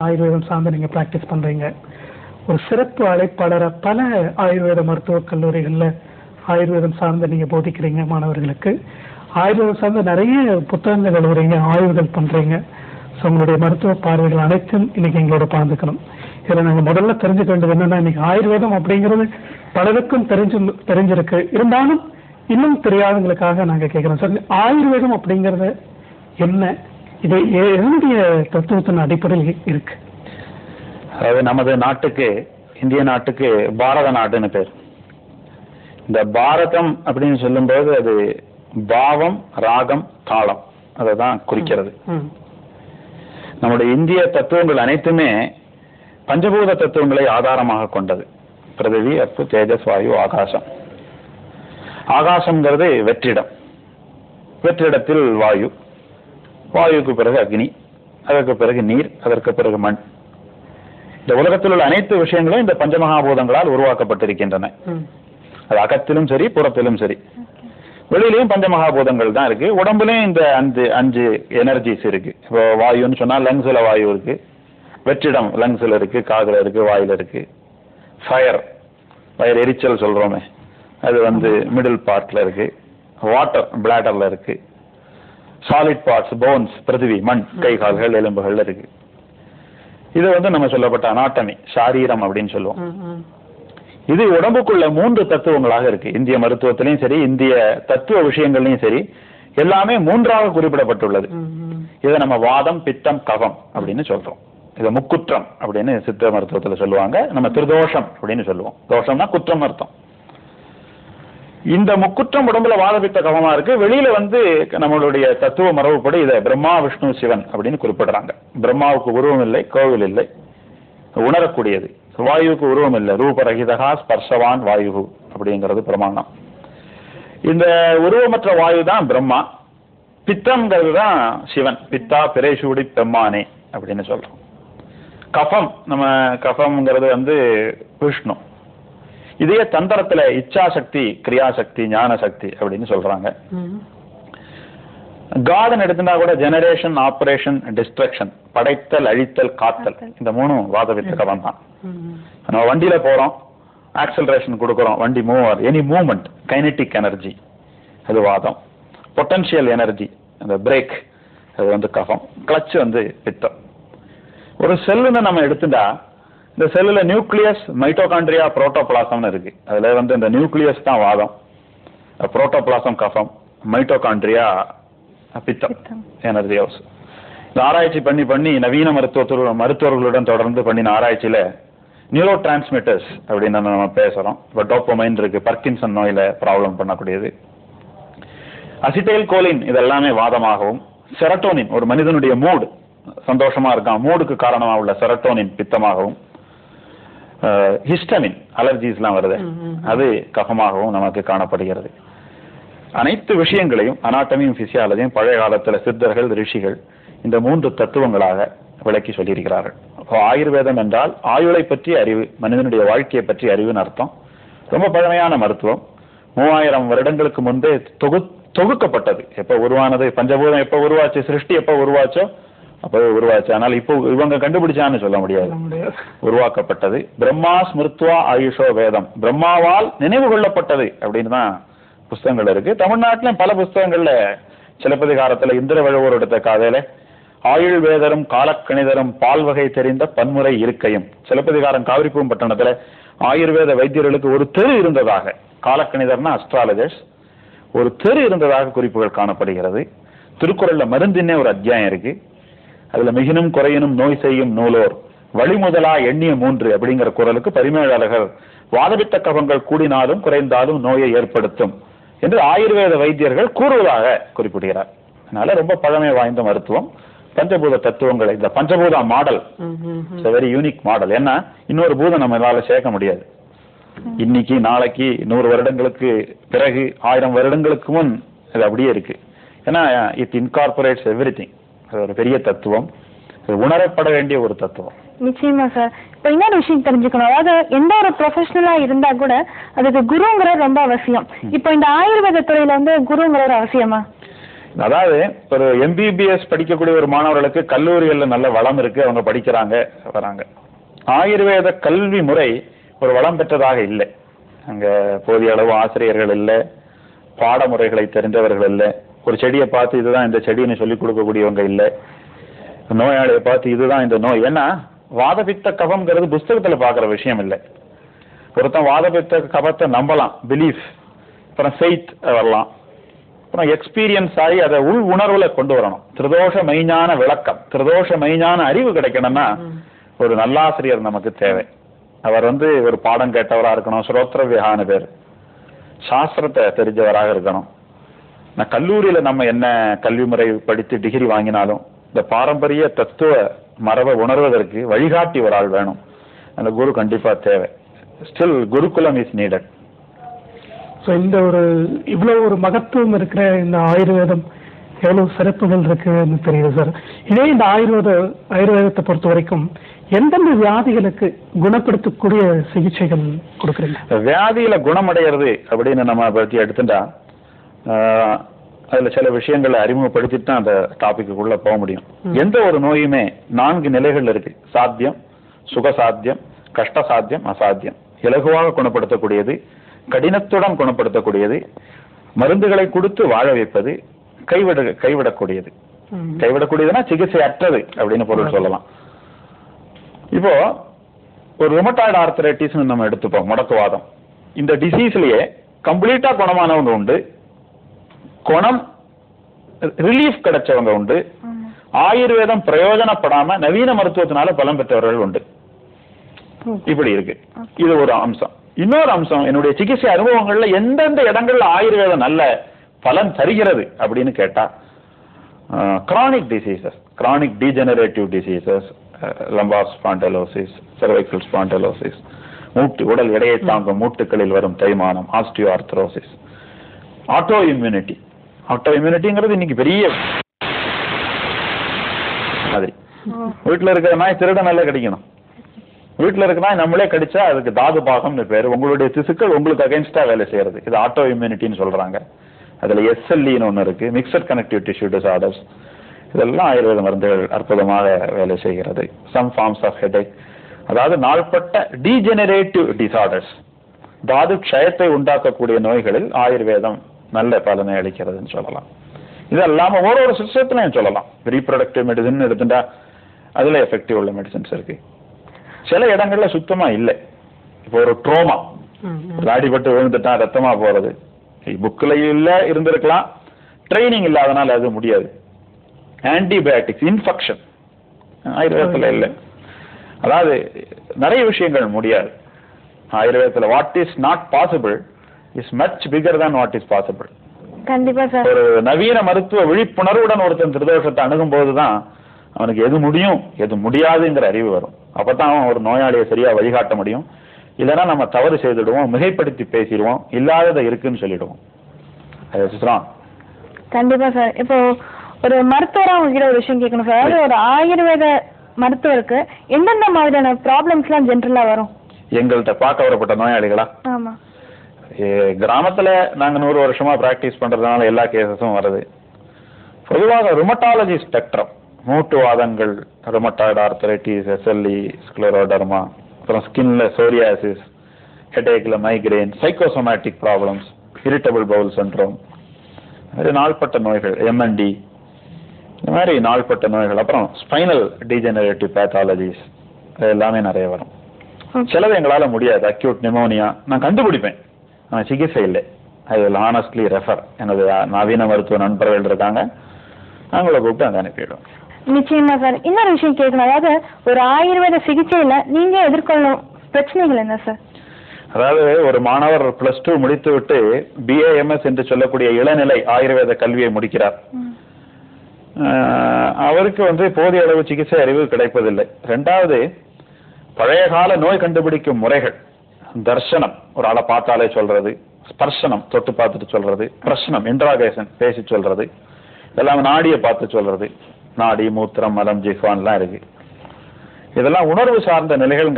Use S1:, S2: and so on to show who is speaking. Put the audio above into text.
S1: ஆயுர்வேதம் சார்ந்து நீங்க பிராக்டிஸ் பண்றீங்க. ஒரு சிறப்பு அழைப்பாளர பல ஆயுர்வேத மருத்துவக் கல்லூரிகளில் ஆயுர்வேதம் சார்ந்து நீங்க போதிக்கிறீங்க மாணவர்களுக்கு. ஆயுர்வேதம் சார்ந்த நிறைய புத்தகங்கள் எழுதுறீங்க, ஆய்வுகள் பண்றீங்க. ஸோ உங்களுடைய மருத்துவ பார்வைகள் அனைத்தும் இன்னைக்கு எங்களோட பகிர்ந்துக்கணும். இதில் நாங்கள் முதல்ல தெரிஞ்சுக்க வேண்டியது என்னன்னா, இன்னைக்கு ஆயுர்வேதம் அப்படிங்கிறது பலருக்கும் தெரிஞ்சிருக்கு. இருந்தாலும் இன்னும் தெரியாதவங்களுக்காக நாங்கள் கேட்குறோம் சார், ஆயுர்வேதம் அப்படிங்கிறது என்ன? இது என்னுடைய தத்துவத்தின் அடிப்படையில் இருக்கு.
S2: அதாவது நமது நாட்டுக்கு, இந்திய நாட்டுக்கு பாரத நாடுன்னு பேர். இந்த பாரதம் அப்படின்னு சொல்லும்போது அது பாவம், ராகம், தாளம் அதை தான் குறிக்கிறது. நம்முடைய இந்திய தத்துவங்கள் அனைத்துமே பஞ்சபூத தத்துவங்களை ஆதாரமாக கொண்டது. பிருத்திவி, அப்பு, தேஜஸ், வாயு, ஆகாசம். ஆகாசம்ங்கிறது வெற்றிடம், வெற்றிடத்தில் வாயு, வாயுக்கு பிறகு அக்னி, அதற்கு பிறகு நீர், அதற்கு பிறகு மண். இந்த உலகத்தில் உள்ள அனைத்து விஷயங்களும் இந்த பஞ்சமகாபூதங்களால் உருவாக்கப்பட்டிருக்கின்றன. அது அகத்திலும் சரி, புறத்திலும் சரி. வெளியிலையும் பஞ்சமகாபூதங்கள் தான் இருக்கு. உடம்புலயும் இந்த அஞ்சு எனர்ஜிஸ் இருக்கு. இப்போ வாயுன்னு சொன்னா லங்ஸ்ல வாயு இருக்கு, வெற்றிடம் லங்ஸ்ல இருக்கு, காதுல இருக்கு, வாயில இருக்கு. ஃபயர், ஃபயர் எரிச்சல் சொல்றோமே, அது மிடில் பார்ட்ல இருக்கு. வாட்டர் பிளாடர்ல இருக்கு. சாலிட் பார்ட்ஸ், போன்ஸ், பிருத்திவி, மண், கை கால்கள், எலும்புகள் இருக்கு. இது நம்ம சொல்லப்பட்ட அனாட்டமி, சாரீரம் அப்படின்னு சொல்லுவோம். இது உடம்புக்குள்ள 3 தத்துவங்களாக இருக்கு. இந்திய மருத்துவத்திலையும் சரி, இந்திய தத்துவ விஷயங்கள்லையும் சரி, எல்லாமே 3ஆக குறிப்பிடப்பட்டுள்ளது. இதை நம்ம வாதம், பித்தம், கஃபம் அப்படின்னு சொல்றோம். இதை முக்குற்றம் அப்படின்னு சித்த மருத்துவத்துல சொல்லுவாங்க. நம்ம திருதோஷம் அப்படின்னு சொல்லுவோம். தோஷம்னா குற்றம் அர்த்தம். இந்த முக்குற்றம் உடம்புல வாத, பித்த, கஃபமா இருக்கு. வெளியில நம்மளுடைய தத்துவ மரபுப்படி இதை பிரம்மா, விஷ்ணு, சிவன் அப்படின்னு குறிப்பிடுறாங்க. பிரம்மாவுக்கு உருவம் இல்லை, கோவில் இல்லை, உணரக்கூடியது. வாயுவுக்கு உருவம் இல்லை, ரூபரகிதகா ஸ்பர்ஷவான் வாயு அப்படிங்கிறது பிரமாணம். இந்த உருவமற்ற வாயு தான் பிரம்மா. பித்தம்ங்கிறது தான் சிவன். பித்தா பிரேசூடி பெம்மானே அப்படின்னு சொல்றோம். கஃபம், நம்ம கஃபம்ங்கிறது விஷ்ணு. இதே தந்திரத்துல இச்சாசக்தி, கிரியாசக்தி, ஞான சக்தி அப்படின்னு சொல்றாங்க. கார்டன் எடுத்துட்டா கூட ஜெனரேஷன், ஆபரேஷன், டிஸ்ட்ரக்ஷன், படைத்தல், அழித்தல், காத்தல், இந்த 3 வாதவித்த கவம் தான். நம்ம வண்டியில போறோம், ஆக்சலரேஷன் கொடுக்கறோம், வண்டி மூவ் ஆகுது. எனி மூவ்மெண்ட், கைனெட்டிக் எனர்ஜி, அது வாதம். பொட்டன்ஷியல் எனர்ஜி, அந்த பிரேக், அது கஃபம். கிளட்ச் பித்தம். ஒரு செல்லுன்னு நம்ம எடுத்துட்டா, இந்த செல்லுல நியூக்ளியஸ், மைட்டோகாண்ட்ரியா, புரோட்டோபிளாசம்னு இருக்கு. அதுல இந்த நியூக்ளியஸ் தான் வாதம், புரோட்டோபிளாசம் கஃபம், மைட்டோகாண்ட்ரியா பித்தம், எனர்ஜி ஹவுஸ். இந்த ஆராய்ச்சி பண்ணி நவீன மருத்துவர்களுடன் தொடர்ந்து பண்ணின ஆராய்ச்சியில நியூரோ டிரான்ஸ்மிட்டர்ஸ் அப்படின்னு நம்ம பேசுறோம். இப்போ டோப்பமைன் இருக்கு, பர்கின்சன் நோயில ப்ராப்ளம் பண்ணக்கூடியது. அசிட்டைல் கோலின், இதெல்லாமே வாதமாகவும், செரட்டோனின், ஒரு மனிதனுடைய மூடு, சந்தோஷமா இருக்கான், மூடுக்கு காரணமா உள்ள செரட்டோனின் பித்தமாகவும், ஹிஸ்டமின், அலர்ஜிஸ்லாம் வருது, அது கஃபமாகவும் நமக்கு காணப்படுகிறது. அனைத்து விஷயங்களையும், அனாட்டமியும் பிசியாலஜியும் பழைய காலத்துல சித்தர்கள், ரிஷிகள் இந்த 3 தத்துவங்களாக விளக்கி சொல்லியிருக்கிறார்கள். ஆயுர்வேதம் என்றால் ஆயுளை பற்றி அறிவு, மனிதனுடைய வாழ்க்கையை பற்றி அறிவுன்னு அர்த்தம். ரொம்ப பழமையான மருத்துவம். 3000 வருடங்களுக்கு முன்பே தொகுக்கப்பட்டது. எப்ப உருவானது, பஞ்சபூதம் எப்ப உருவாச்சு, சிருஷ்டி எப்ப உருவாச்சோ அப்பவே உருவாச்சு. ஆனால் இப்போ இவங்க கண்டுபிடிச்சான்னு சொல்ல முடியாது, உருவாக்கப்பட்டது. பிரம்மா ஸ்மிருத்வா ஆயுஷோ வேதம், பிரம்மாவால் நினைவு கொள்ளப்பட்டது அப்படின்னு தான் புஸ்தகங்கள் இருக்கு. தமிழ்நாட்டிலும் பல புஸ்தகங்கள்ல, சிலப்பதிகாரத்துல இந்திரவழுவோர் எடுத்த கதையில ஆயுள் வேதரும் காலக்கணிதரும் பால்வகை தெரிந்த பன்முறை இருக்கையும், சிலப்பதிகாரம் காவிரிப்பூம்பட்டினத்துல ஆயுர்வேத வைத்தியர்களுக்கு ஒரு தெரு இருந்ததாக, காலக்கணிதர்னா அஸ்ட்ராலஜர்ஸ், ஒரு தெரு இருந்ததாக குறிப்புகள் காணப்படுகிறது. திருக்குறள்ல மருந்தின்னே ஒரு அத்தியாயம் இருக்கு. அதுல மிகினும் குறையினும் நோய் செய்யும் நூலோர் வழிமுதலா எண்ணிய 3 அப்படிங்கிற குறளுக்கு பரிமேலழகர் வாதபித்த கஃபங்கள் கூடினாலும் குறைந்தாலும் நோயை ஏற்படுத்தும் என்று ஆயுர்வேத வைத்தியர்கள் கூறுவதாக குறிப்பிடுகிறார். அதனால ரொம்ப பழமை வாய்ந்த மருத்துவம். பஞ்சபூத தத்துவங்களை, இந்த பஞ்சபூத மாடல் வெரி யூனிக் மாடல். ஏன்னா இன்னொரு பூதம் நம்மளால சேர்க்க முடியாது. இன்னைக்கு, நாளைக்கு, 100 வருடங்களுக்கு பிறகு, 1000 வருடங்களுக்கு முன் இது அப்படியே இருக்கு. ஏன்னா இட் இன்கார்பரேட்ஸ் எவ்ரிதிங். அது ஒரு பெரிய தத்துவம், உணரப்பட வேண்டிய ஒரு தத்துவம்.
S3: நிச்சயமா சார். இப்போ இன்னொரு விஷயம் தெரிஞ்சுக்கணும். அதாவது எந்த ஒரு ப்ரொஃபஷனலா இருந்தா கூட அதுக்கு குருங்கிறது ரொம்ப அவசியம். இப்போ இந்த ஆயுர்வேத துறையில குருங்கிறது அவசியமா?
S2: அதாவது ஒரு எம்பிபிஎஸ் படிக்கக்கூடிய ஒரு மாணவர்களுக்கு கல்லூரிகள்ல நல்ல வளம் இருக்கு, அவங்க படிக்கிறாங்க வராங்க. ஆயுர்வேத கல்வி முறை ஒரு வளம் பெற்றதாக இல்லை. அங்க போதிய அளவு ஆசிரியர்கள் இல்லை, பாடமுறைகளை தெரிந்தவர்கள் இல்லை, ஒரு செடியை பார்த்து இதுதான் இந்த செடின்னு சொல்லி கொடுக்கக்கூடியவங்க இல்லை, நோயாளியை பார்த்து இதுதான் இந்த நோய். ஏன்னா வாதபித்த கபம்ங்கிறது புஸ்தகத்துல பாக்குற விஷயம் இல்லை. ஒருத்தன் வாதபித்த கபத்தை நம்பலாம், பிலீஃப், அப்புறம் ஃபெய்த் வரலாம், அப்புறம் எக்ஸ்பீரியன்ஸ் ஆகி அதை உள் உணர்வுல கொண்டு வரணும். திரிதோஷ மெய்ஞான விளக்கம், திரிதோஷ மெய்ஞான அறிவு கிடைக்கணும்னா ஒரு நல்லாசிரியர் நமக்கு தேவை. அவர் ஒரு பாடம் கேட்டவராக இருக்கணும், ஸ்ரோத்ரவியான பேர், சாஸ்திரத்தை தெரிஞ்சவராக இருக்கணும். நான் கல்லூரியில நம்ம என்ன கல்வி முறை படித்து டிகிரி வாங்கினாலும் இந்த பாரம்பரிய தத்துவ மரபை உணர்வதற்கு வழிகாட்டி ஒரு ஆள் வேணும். அந்த குரு கண்டிப்பா தேவை. Still Gurukulam is needed.
S1: So இந்த இவ்வளவு ஒரு மகத்துவம் இருக்கிற இந்த ஆயுர்வேதம் எவ்வளவு சிறப்புகள் இருக்குன்னு தெரியுது சார். இதே இந்த ஆயுர்வேதத்தை பொறுத்த வரைக்கும் எந்தெந்த வியாதிகளுக்கு குணப்படுத்தக்கூடிய சிகிச்சைகள் கொடுக்குறீங்க?
S2: வியாதியில குணமடைகிறது அப்படின்னு நம்ம பற்றி எடுத்துட்டா அதுல சில விஷயங்களை அறிமுகப்படுத்திட்டு தான் அந்த டாபிக்குள்ள போக முடியும். எந்த ஒரு நோயுமே 4 நிலைகள் இருக்கு. சாத்தியம், சுகசாத்தியம், கஷ்டசாத்தியம், அசாத்தியம். இலகுவாக குணப்படுத்தக்கூடியது, கடினத்துடன் குணப்படுத்தக்கூடியது, மருந்துகளை கொடுத்து வாழ வைப்பது, கைவிடக்கூடியது. கைவிடக்கூடியதுன்னா சிகிச்சை அற்றது அப்படின்னு பொருள் சொல்லலாம். இப்போ ஒரு ருமட்டாய்டு ஆர்த்தரைட்டிஸ் நம்ம எடுத்துப்போம், முடக்குவாதம். இந்த டிசீஸ்லயே கம்ப்ளீட்டா குணமானவங்க உண்டு, குணம் ரிலீஃப் கிடைச்சவங்க உண்டு, ஆயுர்வேதம் பிரயோஜனப்படாம நவீன மருத்துவத்தினால பலம் பெற்றவர்கள் உண்டு. இப்படி இருக்கு. இது ஒரு அம்சம். இன்னொரு அம்சம், என்னுடைய சிகிச்சை அனுபவங்கள்ல எந்தெந்த இடங்கள்ல ஆயுர்வேதம் நல்ல பலன் தருகிறது அப்படின்னு கேட்டா, chronic diseases, chronic degenerative diseases, lumbar spondylosis, cervical spondylosis, உடல் எடையை தாங்கும் மூட்டுகளில் வரும் தேய்மானம், ஆஸ்டியோ ஆர்த்ரோசிஸ், ஆட்டோ இம்யூனிட்டி. ஆட்டோ இம்யூனிட்டிங்கிறது இன்னைக்கு பெரிய மாதிரி. வீட்டுல இருக்கிற நாய் திருட நல்லா கிடைக்கணும். வீட்டுல இருக்கிற நாய் நம்மளே கடிச்சா அதுக்கு தாது பாகம்னு பேரு. உங்களுடைய திசுக்கள் உங்களுக்கு அகைன்ஸ்டா வேலை செய்யறது, இது ஆட்டோ இம்யூனிட்டின்னு சொல்றாங்க. அதுல எஸ்எல்இன்னு ஒண்ணு இருக்கு, மிக்சட் கனெக்டிவ் டிஷ்யூ டிசார்டர்ஸ். இதெல்லாம் ஆயுர்வேத மருந்துகள் அற்புதமாக வேலை செய்கிறது. சம் ஃபார்ம்ஸ் ஆஃப் ஹெடேக், அதாவது நாள்பட்ட டீஜெனரேட்டிவ் டிசார்டர்ஸ், தாது க்ஷயத்தை உண்டாக்கக்கூடிய நோய்களில் ஆயுர்வேதம் நல்ல பலனை அளிக்கிறதுன்னு சொல்லலாம். இது இல்லாம ஒரு சிஸ்டத்திலையும் சொல்லலாம். ரீப்ரொடக்டிவ் மெடிசன் எடுத்துட்டா அதுல எஃபெக்டிவ் உள்ள மெடிசன்ஸ் இருக்கு. சில இடங்கள்ல சுத்தமா இல்லை. இப்போ ஒரு ட்ரோமா, அடிபட்டு விழுந்துட்டா ரத்தமா போறது, புக்ல இல்ல இருந்திருக்கலாம், ட்ரைனிங் இல்லாதனால அது முடியாது. ஆன்டிபயோட்டிக்ஸ், இன்ஃபெக்ஷன் ஆயுர்வேதத்துல இல்லை. அதாவது நிறைய விஷயங்கள் முடியாது ஆயுர்வேதத்துல. What is not possible is much bigger than what is possible.
S3: கண்டிப்பா சார்.
S2: ஒரு நவீன மருத்துவ விழிப்புணர்வுடன் ஒருத்தன் திருதோஷத்தை அணுகும் போதுதான் அவனுக்கு எது முடியும் எது முடியாதுங்கிற அறிவு வரும். அப்பதான் அவன் ஒரு நோயாளியை சரியா வழிகாட்ட முடியும். இல்லைன்னா நம்ம தவறு செய்துடுவோம், மிகைப்படுத்தி பேசிடுவோம், இல்லாததை இருக்குன்னு சொல்லிடுவோம்.
S3: கண்டிப்பா சார். இப்போ ஒரு மருத்துவரா உங்ககிட்ட ஒரு விஷயம் கேட்கணும் சார். அதாவது ஒரு ஆயுர்வேத மருத்துவருக்கு எந்தெந்த மாதிரியான ப்ராப்ளம்ஸ் எல்லாம் ஜென்ரலா வரும்?
S2: எங்கள்கிட்ட பார்க்க வரப்பட்ட நோயாளிகளா?
S3: ஆமா.
S2: கிராமத்துல நாங்க 100 வருஷமா பிராக்டிஸ் பண்றதுனால எல்லா கேசஸும் வருது. பொதுவாக ருமட்டாலஜி ஸ்பெக்ட்ரம், மூட்டுவாதங்கள், ருமட்டாய்டு ஆர்த்தரைட்டிஸ், எஸ்எல்இ, ஸ்க்ளெரோடர்மா, அப்புறம் ஸ்கின்ல சோரியாசிஸ், ஹெடேக்ல migraine, psychosomatic problems, irritable bowel syndrome, நாள்பட்ட நோய்கள், எம்என்டி, இந்த மாதிரி நாள்பட்ட நோய்கள், அப்புறம் ஸ்பைனல் டீஜெனரேட்டிவ் பேத்தாலஜிஸ், எல்லாமே நிறைய வரும். சிலது எங்களால முடியாது. அக்யூட் நிமோனியா நான் கண்டுபிடிப்பேன், ஆனால் சிகிச்சை இல்லை. I will honestly refer. எனது நவீன மருத்துவ நண்பர்கள் இருக்காங்க, அவங்கள கூப்பிட்டு அங்கே அனுப்பிவிடும்.
S3: நிச்சயமா சார். இன்னொரு விஷயம் கேட்கணும். அதாவது ஒரு ஆயுர்வேத சிகிச்சையில நீங்க எதிர்கொள்ளும் பிரச்சனைகள் என்ன சார்?
S2: அதாவது ஒரு மாணவர் +2 முடித்து விட்டு பிஏஎம்எஸ் என்று சொல்லக்கூடிய இளநிலை ஆயுர்வேத கல்வியை முடிக்கிறார். அவருக்கு போதிய அளவு சிகிச்சை அறிவு கிடைப்பதில்லை. 2வது, பழைய கால நோய் கண்டுபிடிக்கும் முறைகள், தர்சனம், ஒரு ஆளை பார்த்தாலே சொல்றது, ஸ்பர்சனம், தொட்டு பார்த்துட்டு சொல்றது, பிரஷ்னம், இன்ட்ராகேஷன், பேசி சொல்றது, இதெல்லாம் நாடியை பார்த்து சொல்றது, நாடி, மூத்திரம், மலம், ஜிஹ்வான்லாம் இருக்கு. இதெல்லாம் உணர்வு சார்ந்த நிலைகள்.